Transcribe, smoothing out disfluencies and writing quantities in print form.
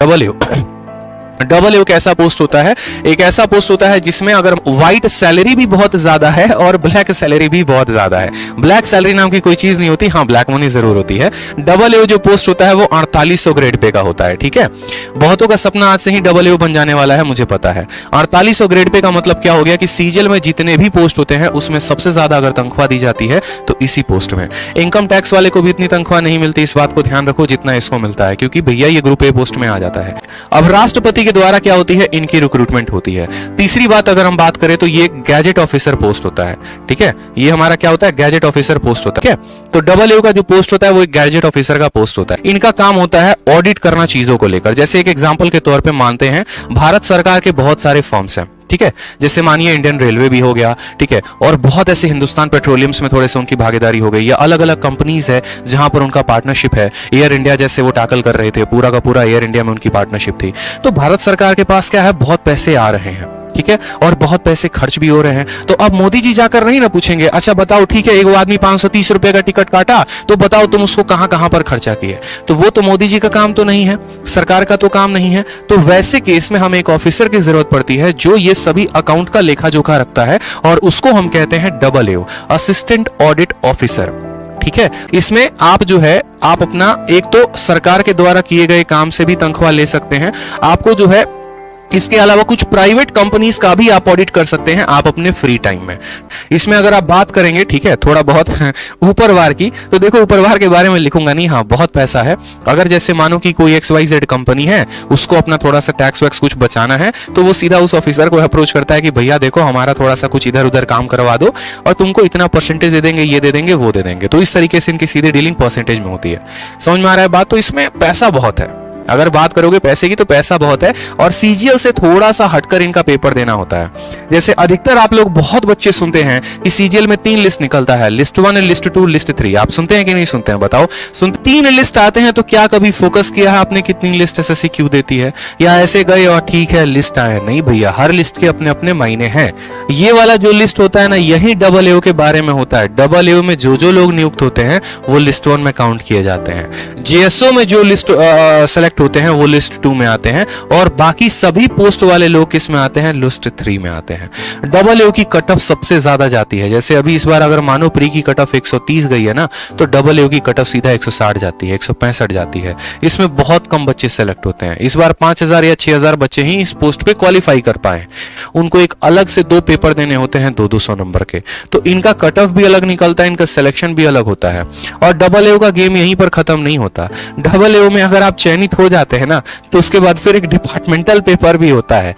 Double A. Double A कैसा post होता है? एक ऐसा पोस्ट होता है जिसमें अगर व्हाइट सैलरी भी बहुत ज्यादा है और ब्लैक सैलरी भी बहुत ज्यादा है। ब्लैक सैलरी नाम की कोई चीज नहीं होती, हाँ ब्लैक मनी जरूर होती है। डबल ए जो पोस्ट होता है वो 4800 ग्रेड पे का होता है, ठीक है। बहुतों का सपना आज से ही डबल ए बन जाने वाला है, मुझे पता है। 4800 ग्रेड पे का मतलब क्या हो गया कि सीजीएल में जितने भी पोस्ट होते हैं उसमें सबसे ज्यादा अगर तनख्वाह दी जाती है तो इसी पोस्ट में। इनकम टैक्स वाले को भी इतनी तनख्वाह नहीं मिलती, इस बात को ध्यान रखो, जितना इसको मिलता है, क्योंकि भैया ये ग्रुप ए पोस्ट में आ जाता है। अब राष्ट्रपति के द्वारा क्या होती है? इनकी रिक्रूटमेंट होती है। तीसरी बात अगर हम बात करें तो ये गैजेट ऑफिसर पोस्ट होता है, ठीक है। ये हमारा क्या होता है? गैजेट ऑफिसर पोस्ट होता है, ठीक है। तो डबल ए का जो पोस्ट होता है वो एक गैजेट ऑफिसर का पोस्ट होता है। इनका काम होता है ऑडिट करना चीजों को लेकर। जैसे एक एग्जांपल के तौर पे मानते हैं भारत सरकार के बहुत सारे फर्म्स हैं, ठीक है। जैसे मानिए इंडियन रेलवे भी हो गया, ठीक है, और बहुत ऐसे हिंदुस्तान पेट्रोलियम्स में थोड़े से उनकी भागीदारी हो गई, या अलग अलग कंपनीज है जहां पर उनका पार्टनरशिप है। एयर इंडिया जैसे वो टैकल कर रहे थे, पूरा का पूरा एयर इंडिया में उनकी पार्टनरशिप थी। तो भारत सरकार के पास क्या है? बहुत पैसे आ रहे हैं, ठीक है, और बहुत पैसे खर्च भी हो रहे हैं। तो अब मोदी जी जाकर नहीं ना पूछेंगे, अच्छा बताओ ठीक है, एक आदमी 530 रुपए का टिकट काटा, तो बताओ तुम उसको कहां कहां पर खर्चा किए। तो वो तो मोदी जी का काम तो नहीं है, सरकार का तो काम नहीं है। तो वैसे केस में हमें एक ऑफिसर की जरूरत पड़ती है जो ये सभी अकाउंट का लेखा जोखा रखता है, और उसको हम कहते हैं double A, assistant audit officer, ठीक है। इसमें आप जो है आप अपना एक तो सरकार के द्वारा किए गए काम से भी तनख्वाह ले सकते हैं, आपको जो है इसके अलावा कुछ प्राइवेट कंपनीज का भी आप ऑडिट कर सकते हैं आप अपने फ्री टाइम में। इसमें अगर आप बात करेंगे, ठीक है, थोड़ा बहुत ऊपरवार की, तो देखो ऊपरवार के बारे में लिखूंगा नहीं, हाँ बहुत पैसा है। अगर जैसे मानो कि कोई XYZ कंपनी है, उसको अपना थोड़ा सा टैक्स वैक्स कुछ बचाना है, तो वो सीधा उस ऑफिसर को अप्रोच करता है कि भैया देखो हमारा थोड़ा सा कुछ इधर उधर काम करवा दो और तुमको इतना परसेंटेज दे देंगे, ये दे देंगे, वो दे देंगे। तो इस तरीके से इनकी सीधी डीलिंग परसेंटेज में होती है। समझ में आ रहा है बात? तो इसमें पैसा बहुत है। अगर बात करोगे पैसे की तो पैसा बहुत है, और सीजीएल से थोड़ा सा हटकर इनका पेपर देना होता है। जैसे अधिकतर आप लोग बहुत बच्चे सुनते हैं कि सीजीएल में 3 लिस्ट निकलता है, लिस्ट 1, लिस्ट 2, लिस्ट 3। आप सुनते हैं कि नहीं सुनते हैं? बताओ। 3 लिस्ट आते हैं, तो क्या कभी फोकस किया है आपने कितनी लिस्ट एसएससी क्यों देती है, या ऐसे गए और ठीक है लिस्ट आए? नहीं भैया, हर लिस्ट के अपने अपने मायने हैं। ये वाला जो लिस्ट होता है ना, यही डबल ए के बारे में होता है। डबल ए में जो लोग नियुक्त होते हैं वो लिस्ट 1 में काउंट किए जाते हैं। जेएसओ में जो लिस्ट सेलेक्ट होते हैं वो लिस्ट 2 में आते हैं, और बाकी सभी पोस्ट वाले लोग किस में आते हैं? लिस्ट 3 में आते हैं। डबल ए की कट ऑफ सबसे ज्यादा जाती है। जैसे अभी इस बार अगर मानो प्री की कट ऑफ 130 गई है ना, तो डबल ए की कट ऑफ सीधा 160 जाती है, 165 जाती है। इसमें बहुत कम बच्चे सेलेक्ट होते हैं। इस बार 5000 या 6000 बच्चे ही इस पोस्ट पे क्वालिफाई कर पाए। उनको एक अलग से 2 पेपर देने होते हैं 200 नंबर के। तो इनका कट ऑफ भी अलग निकलता है, इनका सिलेक्शन भी अलग होता है। और डबल ए का गेम यहीं पर खत्म नहीं होता। डबल ए में अगर आप चयनित हो जाते हैं ना, तो उसके बाद फिर एक डिपार्टमेंटल पेपर भी होता है।